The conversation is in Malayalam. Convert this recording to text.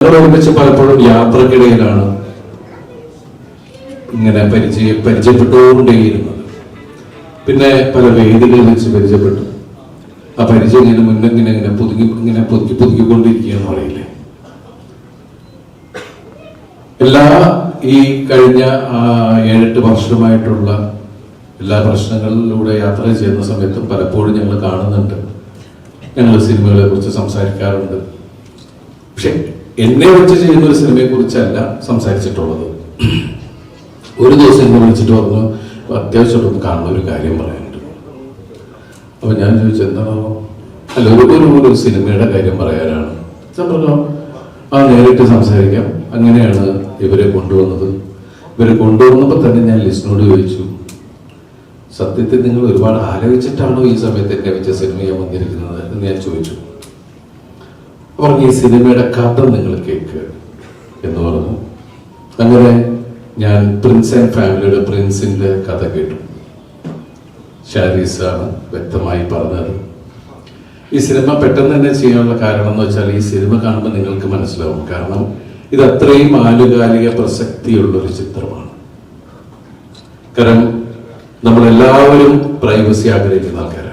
ഒരുമിച്ച് പലപ്പോഴും യാത്രക്കിടയിലാണ് ഇങ്ങനെ പരിചയപ്പെട്ടുകൊണ്ടേയിരുന്നത്. പിന്നെ പല വേദികളിൽ വെച്ച് പരിചയപ്പെട്ടു. ആ പരിചയം ഇങ്ങനെ മുന്നിങ്ങനെ പുതുക്കിക്കൊണ്ടിരിക്കുകയെന്ന് പറയില്ലേ. എല്ലാ ഈ കഴിഞ്ഞ 7-8 വർഷമായിട്ടുള്ള എല്ലാ പ്രശ്നങ്ങളിലൂടെ യാത്ര ചെയ്യുന്ന സമയത്തും പലപ്പോഴും ഞങ്ങൾ കാണുന്നുണ്ട്, ഞങ്ങൾ സിനിമകളെ കുറിച്ച് സംസാരിക്കാറുണ്ട്. പക്ഷെ എന്നെ വെച്ച് ചെയ്യുന്ന ഒരു സിനിമയെ കുറിച്ചല്ല സംസാരിച്ചിട്ടുള്ളത്. ഒരു ദിവസം എന്നെ വിളിച്ചിട്ട് പറഞ്ഞു, അത്യാവശ്യമായിട്ടൊന്ന് കാണുന്ന ഒരു കാര്യം പറയാനുണ്ട്. അപ്പൊ ഞാൻ ചോദിച്ചു, എന്താണോ? അല്ല, ഒരു സിനിമയുടെ കാര്യം പറയാനാണ്. ഞാൻ പറഞ്ഞു, നേരിട്ട് സംസാരിക്കാം. അങ്ങനെയാണ് ഇവരെ കൊണ്ടുവന്നത്. ഇവരെ കൊണ്ടുവന്നപ്പോൾ തന്നെ ഞാൻ ലിസ്റ്റിനോട് ചോദിച്ചു, സത്യത്തിൽ നിങ്ങൾ ഒരുപാട് ആലോചിച്ചിട്ടാണോ ഈ സമയത്ത് എന്നെ വെച്ച സിനിമ ചെയ്യാൻ വന്നിരിക്കുന്നത് എന്ന് ഞാൻ ചോദിച്ചു. പറഞ്ഞു, ഈ സിനിമയുടെ കഥ നിങ്ങൾ കേൾക്കുക എന്ന് പറഞ്ഞു. അങ്ങനെ ഞാൻ പ്രിൻസ് ആൻഡ് ഫാമിലിയുടെ പ്രിൻസിന്റെ കഥ കേട്ടു. ഷാരീസാണ് വ്യക്തമായി പറഞ്ഞത്. ഈ സിനിമ പെട്ടെന്ന് തന്നെ ചെയ്യാനുള്ള കാരണം എന്ന് വെച്ചാൽ, ഈ സിനിമ കാണുമ്പോൾ നിങ്ങൾക്ക് മനസ്സിലാവും. കാരണം ഇത് അത്രയും ആനുകാലിക പ്രസക്തിയുള്ളൊരു ചിത്രമാണ്. കാരണം നമ്മളെല്ലാവരും പ്രൈവസി ആഗ്രഹിക്കുന്ന ആൾക്കാരാണ്.